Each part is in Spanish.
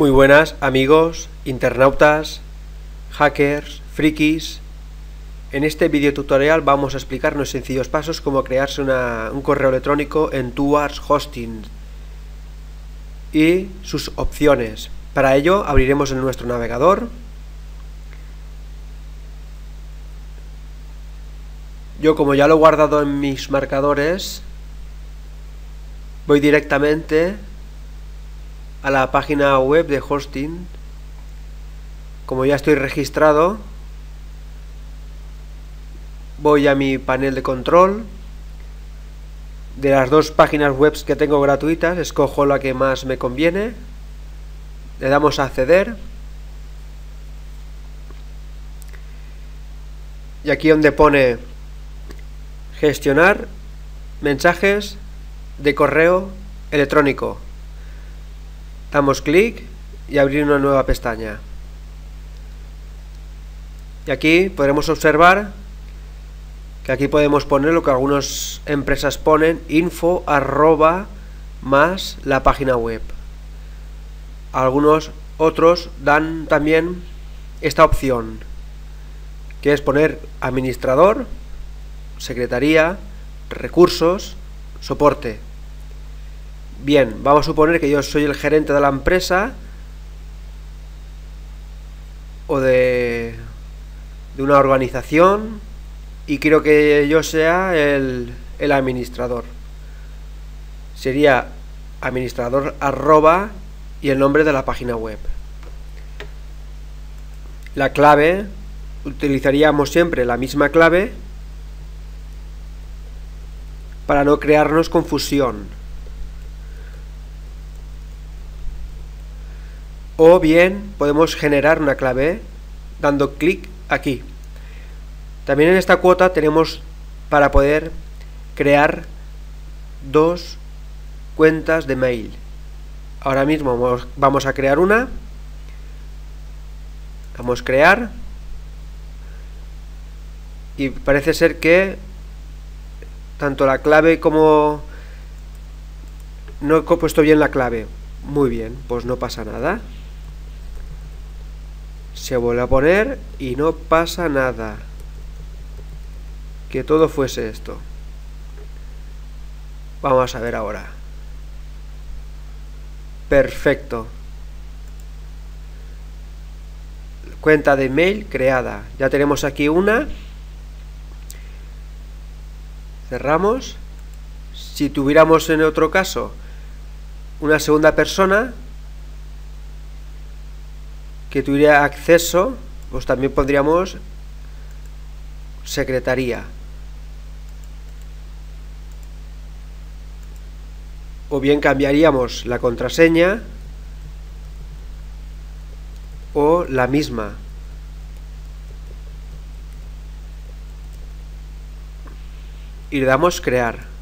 Muy buenas amigos, internautas, hackers, frikis. En este video tutorial vamos a explicar unos sencillos pasos como crearse un correo electrónico en Towards Hosting y sus opciones. Para ello abriremos en nuestro navegador. Yo, como ya lo he guardado en mis marcadores, voy directamente a la página web de hosting. Como ya estoy registrado, voy a mi panel de control. De las dos páginas web que tengo gratuitas, escojo la que más me conviene. Le damos a acceder. Y aquí donde pone gestionar mensajes de correo electrónico, damos clic y abrir una nueva pestaña. Y aquí podremos observar que aquí podemos poner lo que algunas empresas ponen, info @ más la página web. Algunos otros dan también esta opción, que es poner administrador, secretaría, recursos, soporte. Bien, vamos a suponer que yo soy el gerente de la empresa o de una organización y quiero que yo sea el administrador. Sería administrador @ y el nombre de la página web. La clave, utilizaríamos siempre la misma clave para no crearnos confusión. O bien podemos generar una clave dando clic aquí. También en esta cuota tenemos para poder crear dos cuentas de mail. Ahora mismo vamos a crear una. Vamos a crear. Y parece ser que tanto la clave como no he puesto bien la clave. Muy bien, pues no pasa nada. Se vuelve a poner y no pasa nada. Que todo fuese esto. Vamos a ver ahora. Perfecto. Cuenta de mail creada. Ya tenemos aquí una. Cerramos. Si tuviéramos en otro caso una segunda persona que tuviera acceso, pues también pondríamos secretaría. O bien cambiaríamos la contraseña o la misma. Y le damos crear.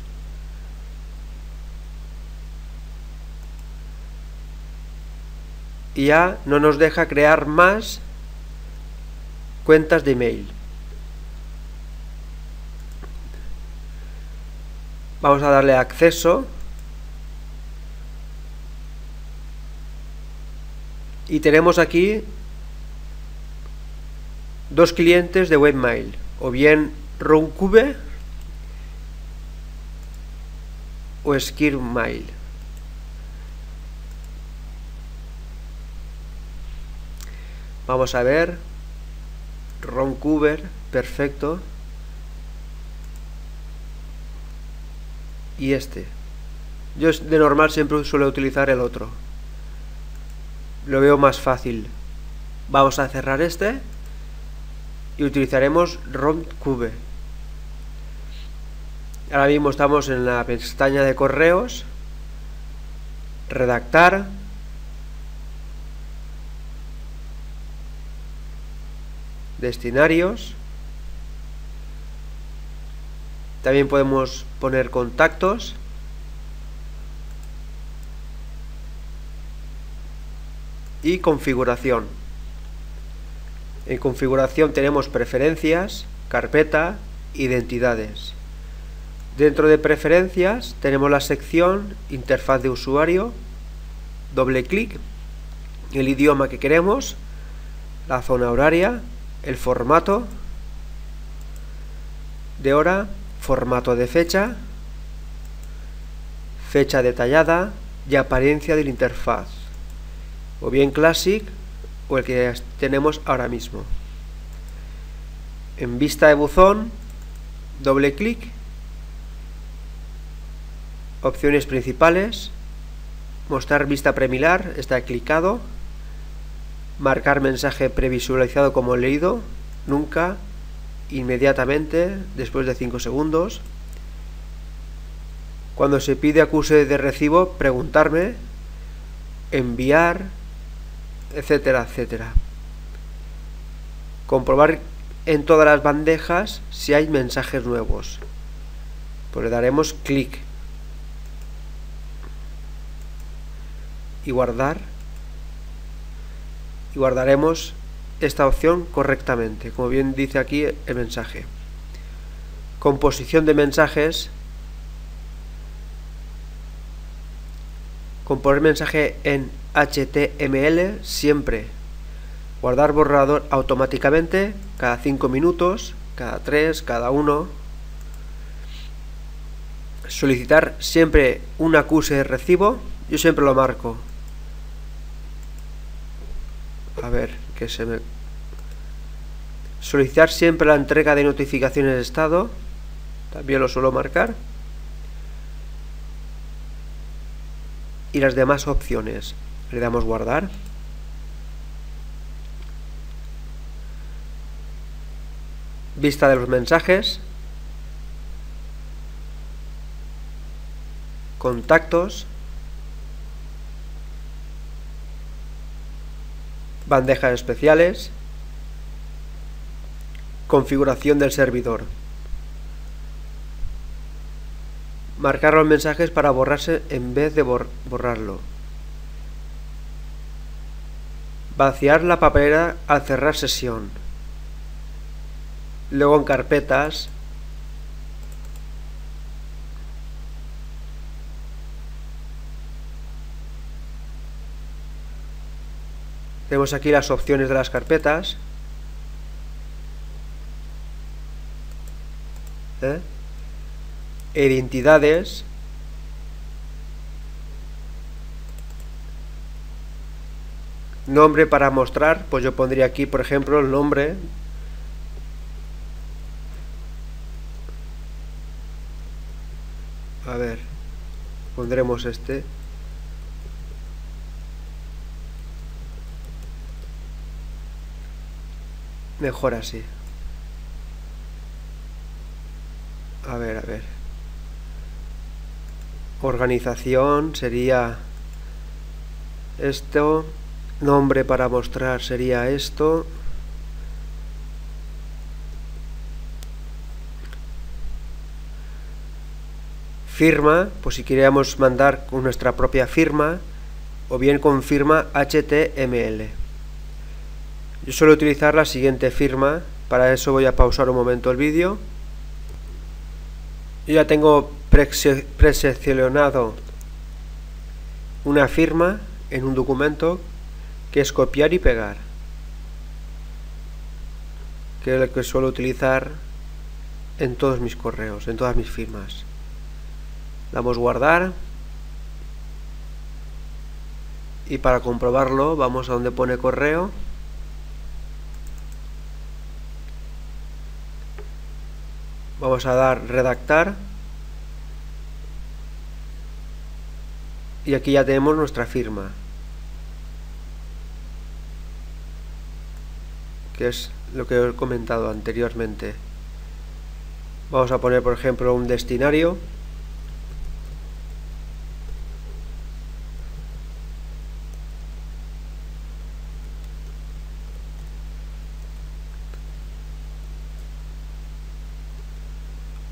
Y ya no nos deja crear más cuentas de email. Vamos a darle acceso. Y tenemos aquí dos clientes de webmail, o bien Runcube o Skirmail. Vamos a ver. Roncuber, perfecto. Y este. Yo de normal siempre suelo utilizar el otro. Lo veo más fácil. Vamos a cerrar este y utilizaremos Roncube. Ahora mismo estamos en la pestaña de correos, redactar, destinarios. También podemos poner contactos. Y configuración. En configuración tenemos preferencias, carpeta, identidades. Dentro de preferencias tenemos la sección interfaz de usuario. Doble clic el idioma que queremos, la zona horaria, el formato de hora, formato de fecha, fecha detallada y apariencia de la interfaz, o bien Classic o el que tenemos ahora mismo. En vista de buzón, doble clic, opciones principales, mostrar vista premilar, está clicado, marcar mensaje previsualizado como leído, nunca, inmediatamente, después de 5 segundos. Cuando se pide acuse de recibo, preguntarme, enviar, etcétera, etcétera. Comprobar en todas las bandejas si hay mensajes nuevos. Pues le daremos clic y guardar, y guardaremos esta opción correctamente, como bien dice aquí el mensaje. Composición de mensajes. Componer mensaje en HTML siempre. Guardar borrador automáticamente cada 5 minutos, cada 3, cada 1. Solicitar siempre un acuse de recibo. Yo siempre lo marco. A ver, que se me... Solicitar siempre la entrega de notificaciones de estado. También lo suelo marcar. Y las demás opciones. Le damos guardar. Vista de los mensajes. Contactos. Bandejas especiales. Configuración del servidor. Marcar los mensajes para borrarse en vez de borrarlo. Vaciar la papelera al cerrar sesión. Luego en carpetas. Tenemos aquí las opciones de las carpetas. Identidades. Nombre para mostrar, pues yo pondría aquí, por ejemplo, el nombre. A ver, pondremos este. Mejor así. A ver, a ver. Organización sería esto. Nombre para mostrar sería esto. Firma, pues si queríamos mandar con nuestra propia firma, o bien con firma HTML. Yo suelo utilizar la siguiente firma. Para eso voy a pausar un momento el vídeo. Yo ya tengo preseleccionado una firma en un documento, que es copiar y pegar, que es el que suelo utilizar en todos mis correos, en todas mis firmas. Damos guardar y para comprobarlo vamos a donde pone correo. Vamos a dar redactar y aquí ya tenemos nuestra firma, que es lo que he comentado anteriormente. Vamos a poner, por ejemplo, un destinario.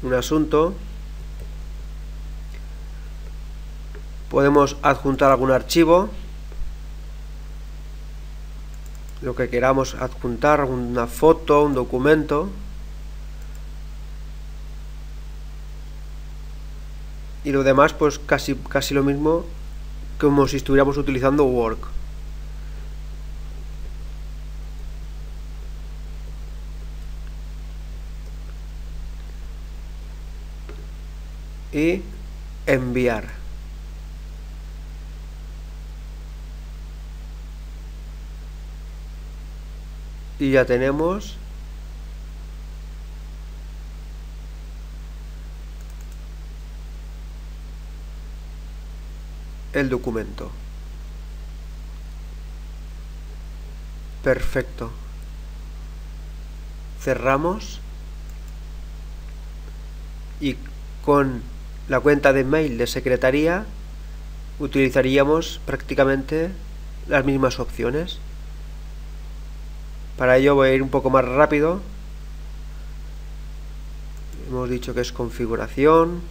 Un asunto. Podemos adjuntar algún archivo, lo que queramos adjuntar, una foto, un documento. Y lo demás pues casi lo mismo como si estuviéramos utilizando Word. y enviar. Y ya tenemos el documento. Perfecto. Cerramos y con la cuenta de mail de secretaría utilizaríamos prácticamente las mismas opciones. Para ello voy a ir un poco más rápido. Hemos dicho que es configuración,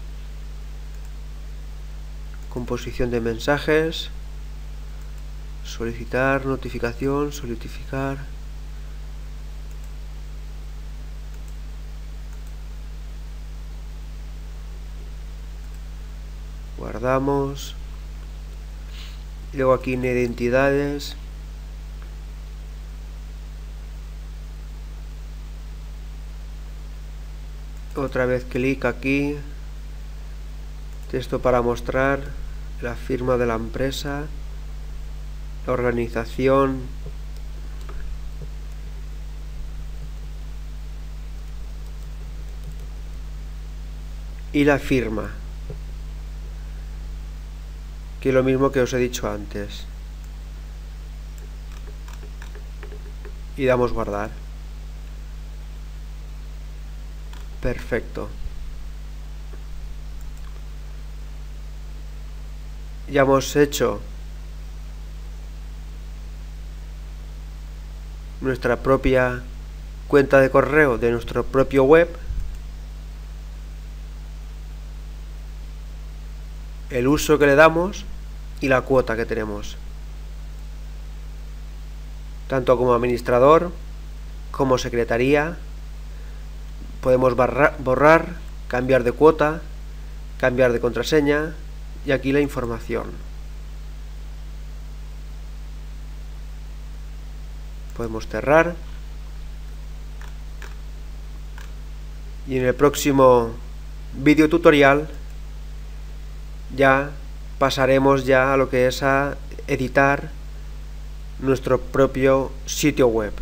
composición de mensajes, solicitar, notificación, solicitar. Guardamos. Y luego aquí en identidades. Otra vez clic aquí. Texto para mostrar la firma de la empresa, la organización, y la firma, que es lo mismo que os he dicho antes. Y damos guardar. Perfecto. Ya hemos hecho nuestra propia cuenta de correo de nuestro propio web. El uso que le damos y la cuota que tenemos. Tanto como administrador como secretaría. Podemos borrar, cambiar de cuota, cambiar de contraseña, y aquí la información. Podemos cerrar. Y en el próximo vídeo tutorial ya pasaremos ya a lo que es a editar nuestro propio sitio web.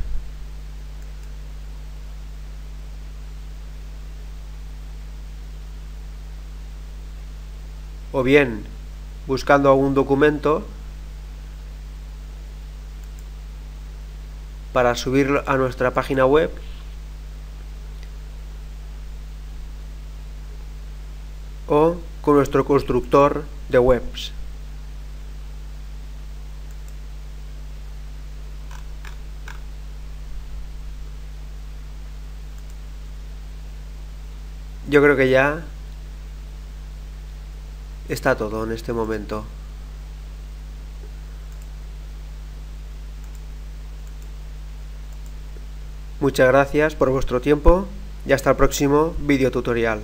O bien buscando algún documento para subirlo a nuestra página web, o con nuestro constructor de webs. Yo creo que ya está todo en este momento. Muchas gracias por vuestro tiempo y hasta el próximo vídeo tutorial.